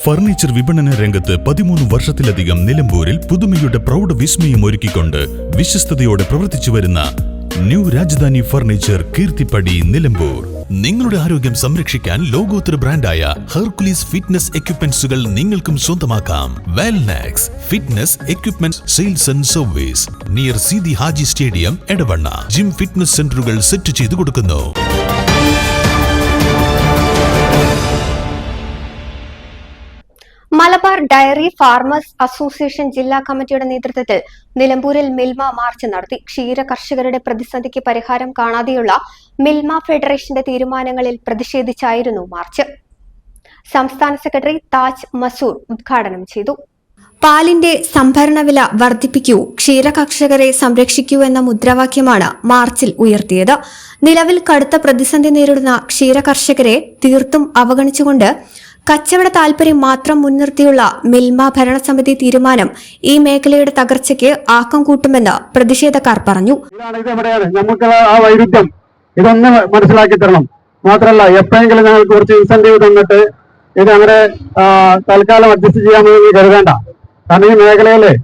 Furniture വിപണന രംഗത്ത് 13 വർഷത്തിലധികം നിലമ്പൂരിൽ പുതുമയുടെ പ്രൗഢ വിസ്മയം ഒരുക്കിക്കൊണ്ട് വിശ്വസ്തയോടെ പ്രവർത്തിച്ചു വരുന്ന ന്യൂ രാജധാനി ഫർണിച്ചർ കീർത്തിപ്പടി നിലമ്പൂർ. നിങ്ങളുടെ ആരോഗ്യം സംരക്ഷിക്കാൻ ലോകോത്തര ബ്രാൻഡായ ഹെർക്കുലീസ് ഫിറ്റ്നസ് എക്യുപ്മെന്റ്സുകൾ നിങ്ങൾക്കും സ്വന്തമാക്കാം. Welnex fitness equipment sales and service near Seethi Haji stadium Edavanna. Gym fitness സെന്ററുകൾ സെറ്റ് ചെയ്തു കൊടുക്കുന്നു. മലബാർ ഡയറി ഫാർമേഴ്സ് അസോസിയേഷൻ ജില്ലാ കമ്മിറ്റിയുടെ നേതൃത്വത്തിൽ നിലമ്പൂരിൽ മിൽമ മാർച്ച് നടത്തി. ക്ഷീര കർഷകരുടെ പ്രതിസന്ധിക്ക് പരിഹാരം കാണാതെയുള്ള മിൽമ ഫെഡറേഷന്റെ തീരുമാനങ്ങളിൽ പ്രതിഷേധിച്ചായിരുന്നു മാർച്ച്. സംസ്ഥാന സെക്രട്ടറി താജ് മസൂർ ഉദ്ഘാടനം ചെയ്തു. പാലിന്റെ സംഭരണ വില വർദ്ധിപ്പിക്കൂ, ക്ഷീര കർഷകരെ സംരക്ഷിക്കൂ എന്ന മുദ്രാവാക്യമാണ് മാർച്ചിൽ ഉയർത്തിയത്. നിലവിൽ കടുത്ത പ്രതിസന്ധി നേരിടുന്ന ക്ഷീര കർഷകരെ തീർത്തും അവഗണിച്ചുകൊണ്ട് കച്ചവട താൽപര്യം മാത്രം മുൻനിർത്തിയുള്ള മിൽമ ഭരണസമിതി തീരുമാനം ഈ മേഖലയുടെ തകർച്ചയ്ക്ക് ആക്കം കൂട്ടുമെന്ന് പ്രതിഷേധക്കാർ പറഞ്ഞു. നമുക്ക് ആ വൈരുദ്ധ്യം ഇതൊന്ന് മനസ്സിലാക്കി തരണം. മാത്രമല്ല, എപ്പോഴെങ്കിലും ഞങ്ങൾക്ക് കുറച്ച് ഇൻസെന്റീവ് തന്നിട്ട് ഇത് അങ്ങനെ തൽക്കാലം അഡ്ജസ്റ്റ് ചെയ്യാമെന്ന് കരുതേണ്ട. കാരണം ഈ മേഖലയിലെ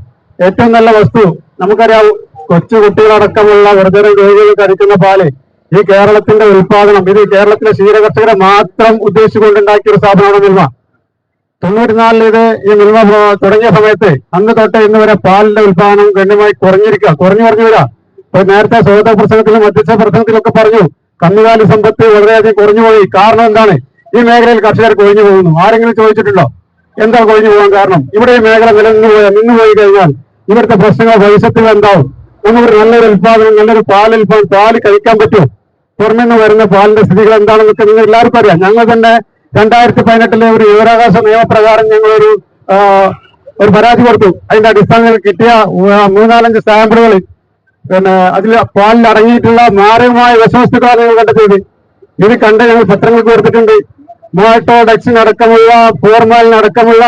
ഏറ്റവും നല്ല വസ്തു നമുക്കറിയാം, കൊച്ചു കുട്ടികളടക്കമുള്ള വെറുതെ രോഗികൾ കഴിക്കുന്ന പാല് ഈ കേരളത്തിന്റെ ഉൽപാദനം, ഇത് കേരളത്തിലെ ക്ഷീരകർഷകരെ മാത്രം ഉദ്ദേശിച്ചുകൊണ്ടുണ്ടാക്കിയ ഒരു സ്ഥാപനമാണ് മിൽമ. 94 ഇത് ഈ മിൽമ തുടങ്ങിയ സമയത്ത് അന്ന് തൊട്ട് ഇന്ന് വരെ പാലിന്റെ ഉൽപാദനം ഗണ്യമായി കുറഞ്ഞു വരിക. നേരത്തെ സ്വാഗത പ്രസംഗത്തിലും അധ്യക്ഷ പ്രസംഗത്തിലൊക്കെ പറഞ്ഞു, കന്നുകാലി സമ്പത്ത് വളരെയധികം കുറഞ്ഞുപോയി. കാരണം എന്താണ്? ഈ മേഖലയിൽ കർഷകർ കൊഴിഞ്ഞു പോകുന്നു. ആരെങ്കിലും ചോദിച്ചിട്ടുണ്ടോ എന്താ കൊഴിഞ്ഞു പോകാൻ കാരണം? ഇവിടെ ഈ മേഖല നിന്നുപോയി കഴിഞ്ഞാൽ ഇവിടുത്തെ പ്രശ്നങ്ങൾ ഭവിഷ്യത്തിൽ എന്താവും? നമുക്ക് നല്ലൊരു ഉൽപാദനം, നല്ലൊരു പാല് കഴിക്കാൻ പറ്റുമോ? പുറമെ നിന്ന് വരുന്ന പാലിന്റെ സ്ഥിതികൾ എന്താണെന്നൊക്കെ നിങ്ങൾ എല്ലാവർക്കും അറിയാം. ഞങ്ങൾ തന്നെ 2018 ഒരു വിവരാവകാശ നിയമപ്രകാരം ഞങ്ങളൊരു പരാതി കൊടുത്തു. അതിന്റെ അടിസ്ഥാനത്തിൽ കിട്ടിയ 3-4 സാമ്പിളുകൾ അതിൽ പാലിൽ അടങ്ങിയിട്ടുള്ള മാരകമായ വിഷവസ്തുക്കളാണ് ഞങ്ങൾ കണ്ടെത്തിയത്. ഇത് കണ്ട് ഞങ്ങൾ പത്രങ്ങൾക്ക് കൊടുത്തിട്ടുണ്ട്. മോട്ടോഡെക്സിൻ അടക്കമുള്ള ഫോർമാലിനടക്കമുള്ള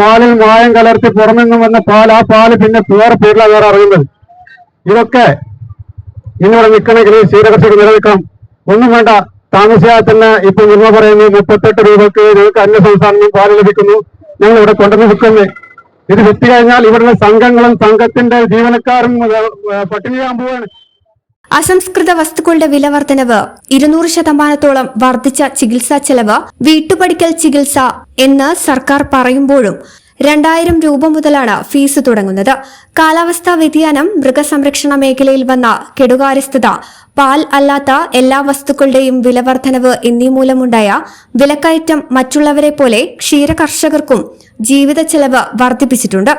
പാലിൽ മായം കലർത്തി പുറമെ നിന്നും വന്ന ആ പാല് പിന്നെ വേറെ പേരിലാണ് വേറെ അറിയുന്നത്. ഇതൊക്കെ ഇന്നിവിടെ നിൽക്കണമെങ്കിൽ ക്ഷീരകർഷകർ നിലനിൽക്കണം. ഒന്നും വേണ്ട, താമസിയാതെ തന്നെ ഇപ്പൊ മിൽമ പറയുന്നു 38 രൂപക്ക് ഞങ്ങൾക്ക് അന്യ സംസ്ഥാനങ്ങളിൽ പാല് ലഭിക്കുന്നു, ഞങ്ങൾ ഇവിടെ കൊണ്ടുവന്ന് വിൽക്കുന്നത്. ഇത് വിറ്റ് കഴിഞ്ഞാൽ ഇവിടുത്തെ സംഘങ്ങളും സംഘത്തിന്റെ ജീവനക്കാരും പട്ടിണിയാൻ പോവാണ്. അസംസ്കൃത വസ്തുക്കളുടെ വില വർധനവ്, 200% വർദ്ധിച്ച ചികിത്സാ ചെലവ്, വീട്ടുപടിക്കൽ ചികിത്സ എന്ന് സർക്കാർ പറയുമ്പോഴും 2000 രൂപ മുതലാണ് ഫീസ് തുടങ്ങുന്നത്. കാലാവസ്ഥാ വ്യതിയാനം, മൃഗസംരക്ഷണ മേഖലയിൽ വന്ന കെടുകാര്യസ്ഥത, പാൽ അല്ലാത്ത എല്ലാ വസ്തുക്കളുടെയും വിലവർദ്ധനവ് എന്നീ മൂലമുണ്ടായ വിലക്കയറ്റം മറ്റുള്ളവരെ പോലെ ക്ഷീര കർഷകർക്കും ജീവിത ചെലവ് വർദ്ധിപ്പിച്ചിട്ടുണ്ട്.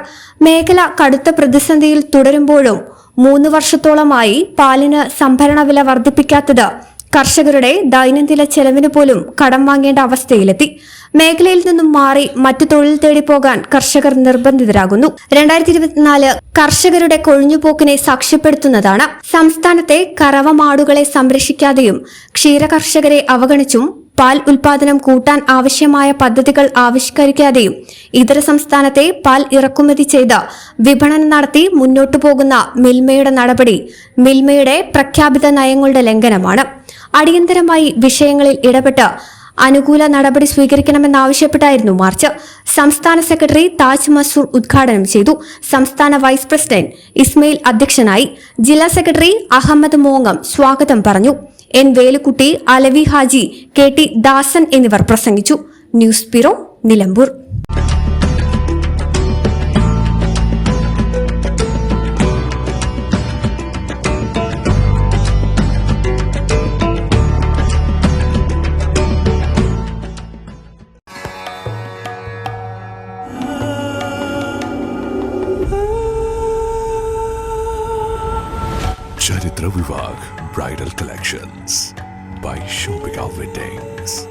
മേഖല കടുത്ത പ്രതിസന്ധിയിൽ തുടരുമ്പോഴും 3 വർഷത്തോളമായി പാലിന് സംഭരണ വില വർദ്ധിപ്പിക്കാത്തത് കർഷകരുടെ ദൈനംദിന ചെലവിന് പോലും കടം വാങ്ങേണ്ട അവസ്ഥയിലെത്തി. മേഖലയിൽ നിന്നും മാറി മറ്റു തൊഴിൽ തേടി പോകാൻ കർഷകർ നിർബന്ധിതരാകുന്നു. 2024 കർഷകരുടെ കൊഴിഞ്ഞുപോക്കിനെ സാക്ഷ്യപ്പെടുത്തുന്നതാണ്. സംസ്ഥാനത്തെ കറവ മാടുകളെ സംരക്ഷിക്കാതെയും ക്ഷീര കർഷകരെ അവഗണിച്ചും പാൽ ഉൽപാദനം കൂട്ടാൻ ആവശ്യമായ പദ്ധതികൾ ആവിഷ്കരിക്കാതെയും ഇതര സംസ്ഥാനത്തെ പാൽ ഇറക്കുമതി ചെയ്ത് വിപണനം നടത്തി മുന്നോട്ടു പോകുന്ന മിൽമയുടെ നടപടി മിൽമയുടെ പ്രഖ്യാപിത നയങ്ങളുടെ ലംഘനമാണ്. അടിയന്തരമായി വിഷയങ്ങളിൽ ഇടപെട്ട് അനുകൂല നടപടി സ്വീകരിക്കണമെന്നാവശ്യപ്പെട്ടായിരുന്നു മാർച്ച്. സംസ്ഥാന സെക്രട്ടറി താജ് മസൂർ ഉദ്ഘാടനം ചെയ്തു. സംസ്ഥാന വൈസ് പ്രസിഡന്റ് ഇസ്മയിൽ അധ്യക്ഷനായി. ജില്ലാ സെക്രട്ടറി അഹമ്മദ് മോങ്ങം സ്വാഗതം പറഞ്ഞു. N Velukkutty, Alavi Haji, K T Dasan എന്നിവർ പ്രസംഗിച്ചു. News bureau, Nilambur. Charitra Vivag Bridal Collections by Shobhika Weddings.